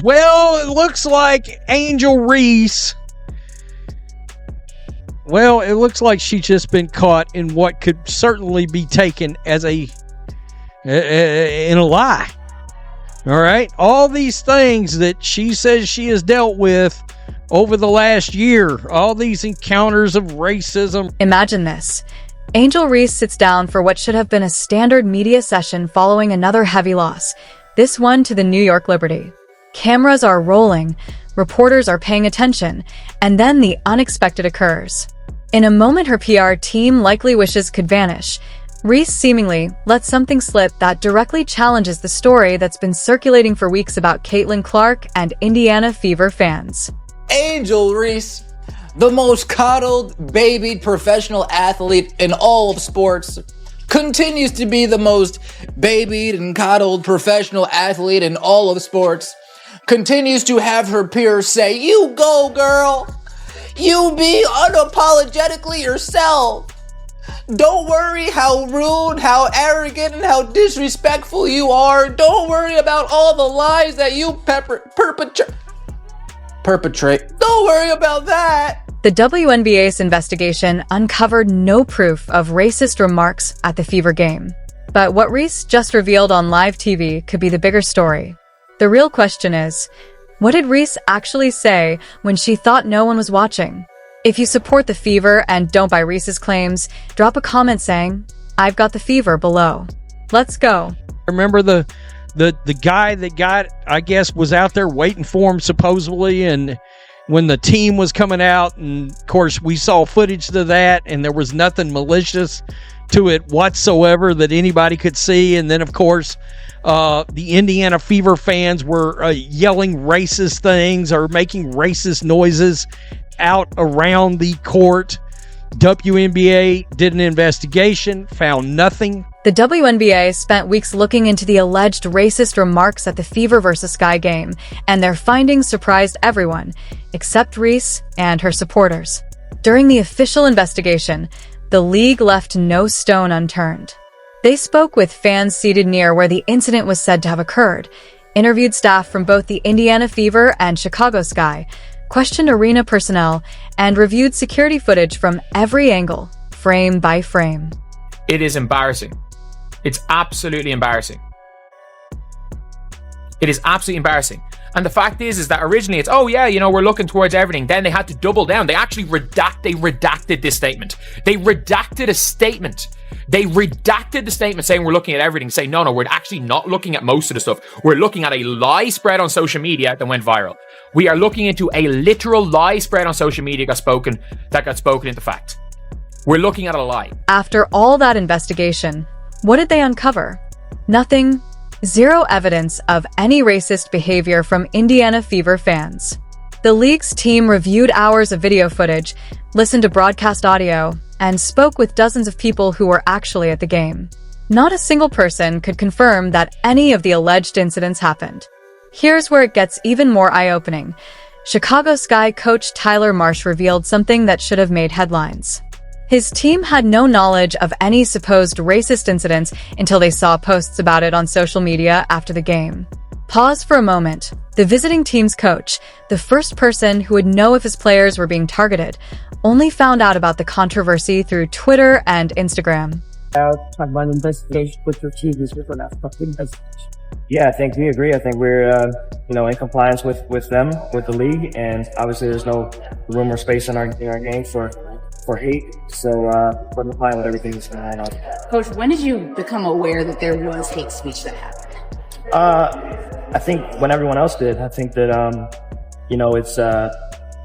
Well, it looks like Angel Reese. Well, it looks like she's just been caught in what could certainly be taken as in a lie. All right? All these things that she says she has dealt with over the last year, all these encounters of racism. Imagine this. Angel Reese sits down for what should have been a standard media session following another heavy loss, this one to the New York Liberty. Cameras are rolling, reporters are paying attention, and then the unexpected occurs. In a moment her PR team likely wishes could vanish, Reese seemingly lets something slip that directly challenges the story that's been circulating for weeks about Caitlin Clark and Indiana Fever fans. Angel Reese, the most coddled, babied professional athlete in all of sports, continues to be the most babied and coddled professional athlete in all of sports, continues to have her peers say, "You go, girl. You be unapologetically yourself. Don't worry how rude, how arrogant, and how disrespectful you are. Don't worry about all the lies that you perpetrate. Don't worry about that." The WNBA's investigation uncovered no proof of racist remarks at the Fever game. But what Reese just revealed on live TV could be the bigger story. The real question is, what did Reese actually say when she thought no one was watching? If you support the Fever and don't buy Reese's claims, drop a comment saying, "I've got the fever" below. Let's go. Remember the guy that I guess, was out there waiting for him supposedly, and when the team was coming out, and of course we saw footage of that, and there was nothing malicious to it whatsoever that anybody could see. And then of course the Indiana Fever fans were yelling racist things or making racist noises out around the court. WNBA did an investigation, found nothing. The WNBA spent weeks looking into the alleged racist remarks at the Fever vs. Sky game, and their findings surprised everyone, except Reese and her supporters. During the official investigation, the league left no stone unturned. They spoke with fans seated near where the incident was said to have occurred, interviewed staff from both the Indiana Fever and Chicago Sky, questioned arena personnel, and reviewed security footage from every angle, frame by frame. It is embarrassing. It's absolutely embarrassing. It is absolutely embarrassing. And the fact is that originally it's, oh yeah, we're looking towards everything. Then they had to double down. They actually redacted this statement. They redacted a statement. They redacted the statement saying we're looking at everything, saying, no, we're actually not looking at most of the stuff. We're looking at a lie spread on social media that went viral. We are looking into a literal lie spread on social media that got spoken into fact. We're looking at a lie. After all that investigation, what did they uncover? Nothing. Zero evidence of any racist behavior from Indiana Fever fans. The league's team reviewed hours of video footage, listened to broadcast audio, and spoke with dozens of people who were actually at the game. Not a single person could confirm that any of the alleged incidents happened. Here's where it gets even more eye-opening. Chicago Sky coach Tyler Marsh revealed something that should have made headlines. His team had no knowledge of any supposed racist incidents until they saw posts about it on social media after the game. Pause for a moment. The visiting team's coach, the first person who would know if his players were being targeted, only found out about the controversy through Twitter and Instagram. Talk about investigation with your team is for that fucking investigation. Yeah, I think we agree. I think we're, in compliance with them, with the league, and obviously there's no room or space in our game for hate. So we're complying with everything that's going on. Coach, when did you become aware that there was hate speech that happened? I think when everyone else did. I think that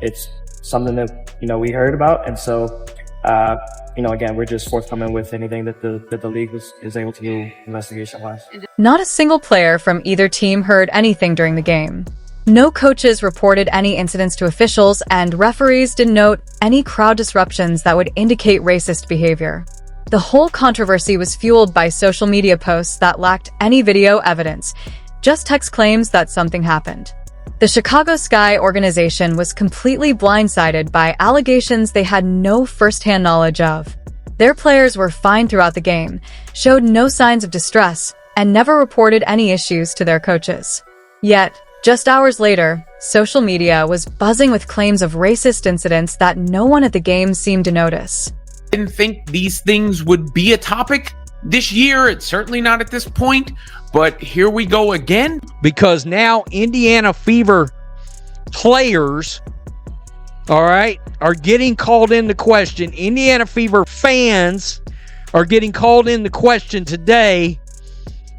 it's something that we heard about, and so again, we're just forthcoming with anything that the league is able to do investigation-wise. Not a single player from either team heard anything during the game. No coaches reported any incidents to officials, and referees didn't note any crowd disruptions that would indicate racist behavior. The whole controversy was fueled by social media posts that lacked any video evidence, just text claims that something happened. The Chicago Sky organization was completely blindsided by allegations they had no first-hand knowledge of. Their players were fine throughout the game, showed no signs of distress, and never reported any issues to their coaches. Yet, Just hours later, social media was buzzing with claims of racist incidents that no one at the game seemed to notice. I didn't think these things would be a topic this year. It's certainly not at this point, but here we go again. Because now Indiana Fever players, all right, are getting called into question. Indiana Fever fans are getting called into question today.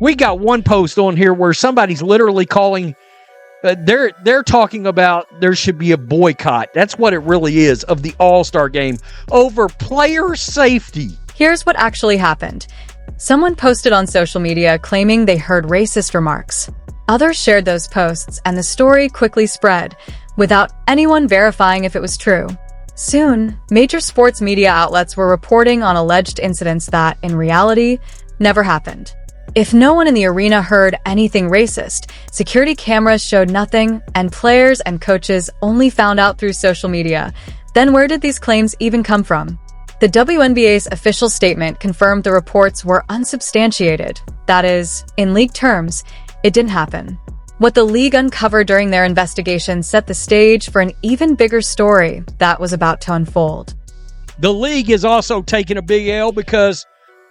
We got one post on here where somebody's literally calling, they're talking about there should be a boycott. That's what it really is, of the All-Star game over player safety. Here's what actually happened. Someone posted on social media claiming they heard racist remarks. Others shared those posts, and the story quickly spread, without anyone verifying if it was true. Soon, major sports media outlets were reporting on alleged incidents that, in reality, never happened. If no one in the arena heard anything racist, security cameras showed nothing, and players and coaches only found out through social media, then where did these claims even come from? The WNBA's official statement confirmed the reports were unsubstantiated. That is, in league terms, it didn't happen. What the league uncovered during their investigation set the stage for an even bigger story that was about to unfold. The league is also taking a big L because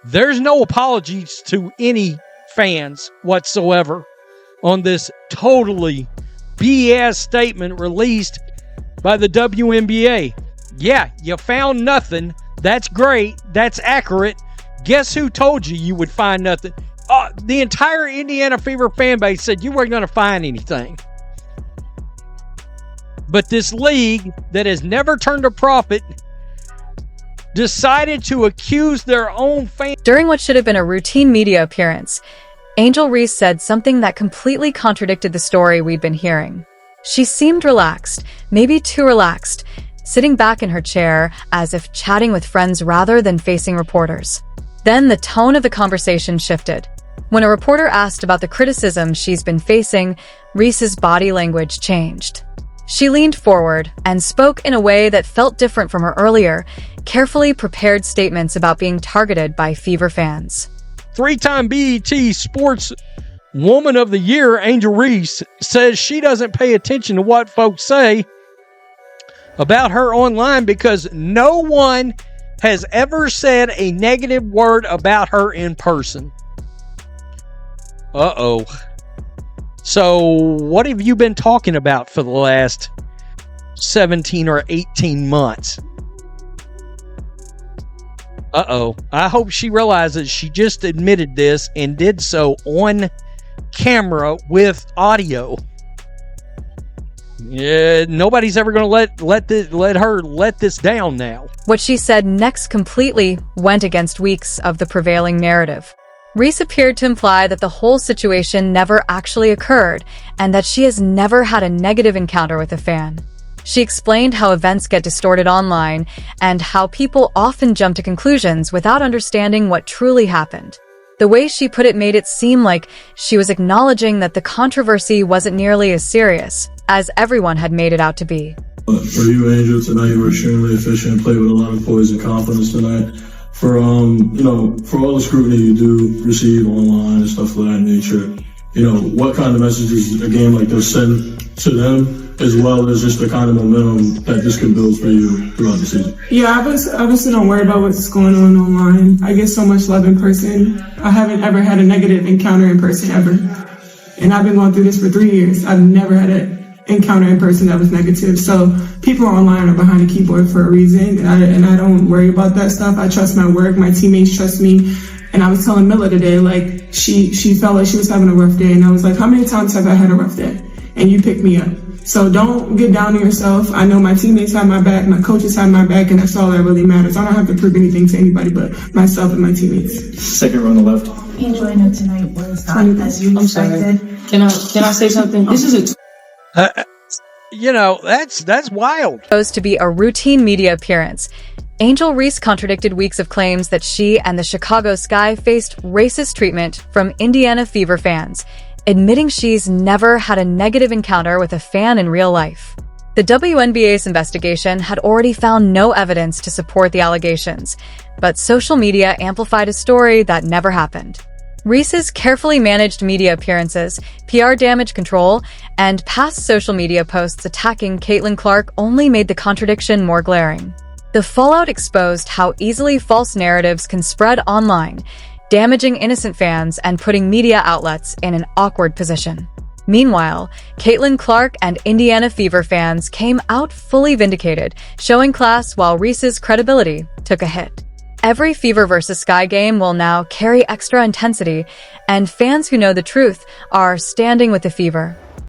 there's no apologies to any fans whatsoever on this totally BS statement released by the WNBA. Yeah, you found nothing. That's great. That's accurate. Guess who told you would find nothing? The entire Indiana Fever fan base said you weren't going to find anything. But this league that has never turned a profit decided to accuse their own fans. During what should have been a routine media appearance, Angel Reese said something that completely contradicted the story we'd been hearing. She seemed relaxed, maybe too relaxed, sitting back in her chair as if chatting with friends rather than facing reporters. Then the tone of the conversation shifted. When a reporter asked about the criticism she's been facing, Reese's body language changed. She leaned forward and spoke in a way that felt different from her earlier, carefully prepared statements about being targeted by Fever fans. Three-time BET Sports Woman of the Year, Angel Reese, says she doesn't pay attention to what folks say about her online because no one has ever said a negative word about her in person. Uh-oh. So, what have you been talking about for the last 17 or 18 months? Uh-oh. I hope she realizes she just admitted this and did so on camera with audio. Yeah, nobody's ever going to let her let this down now. What she said next completely went against weeks of the prevailing narrative. Reese appeared to imply that the whole situation never actually occurred and that she has never had a negative encounter with a fan. She explained how events get distorted online and how people often jump to conclusions without understanding what truly happened. The way she put it made it seem like she was acknowledging that the controversy wasn't nearly as serious as everyone had made it out to be. For you, Angel, tonight you were extremely efficient and played with a lot of poise and confidence tonight. For for all the scrutiny you do receive online and stuff of that nature, what kind of messages a game like this send to them, as well as just the kind of momentum that this can build for you throughout the season? Yeah, obviously don't worry about what's going on online. I get so much love in person. I haven't ever had a negative encounter in person ever. And I've been going through this for 3 years. I've never had an encounter in person that was negative. So people online are behind a keyboard for a reason, and I don't worry about that stuff. I trust my work. My teammates trust me. And I was telling Milla today, like, she felt like she was having a rough day. And I was like, how many times have I had a rough day? And you picked me up. So don't get down on yourself. I know my teammates have my back, my coaches have my back, and that's all that really matters. I don't have to prove anything to anybody but myself and my teammates. Second row on the left. Angel, I know tonight was not as you expected. Can I say something? This is that's wild. Supposed to be a routine media appearance, Angel Reese contradicted weeks of claims that she and the Chicago Sky faced racist treatment from Indiana Fever fans, admitting she's never had a negative encounter with a fan in real life. The WNBA's investigation had already found no evidence to support the allegations, but social media amplified a story that never happened. Reese's carefully managed media appearances, PR damage control, and past social media posts attacking Caitlin Clark only made the contradiction more glaring. The fallout exposed how easily false narratives can spread online, damaging innocent fans and putting media outlets in an awkward position. Meanwhile, Caitlin Clark and Indiana Fever fans came out fully vindicated, showing class while Reese's credibility took a hit. Every Fever vs. Sky game will now carry extra intensity, and fans who know the truth are standing with the Fever.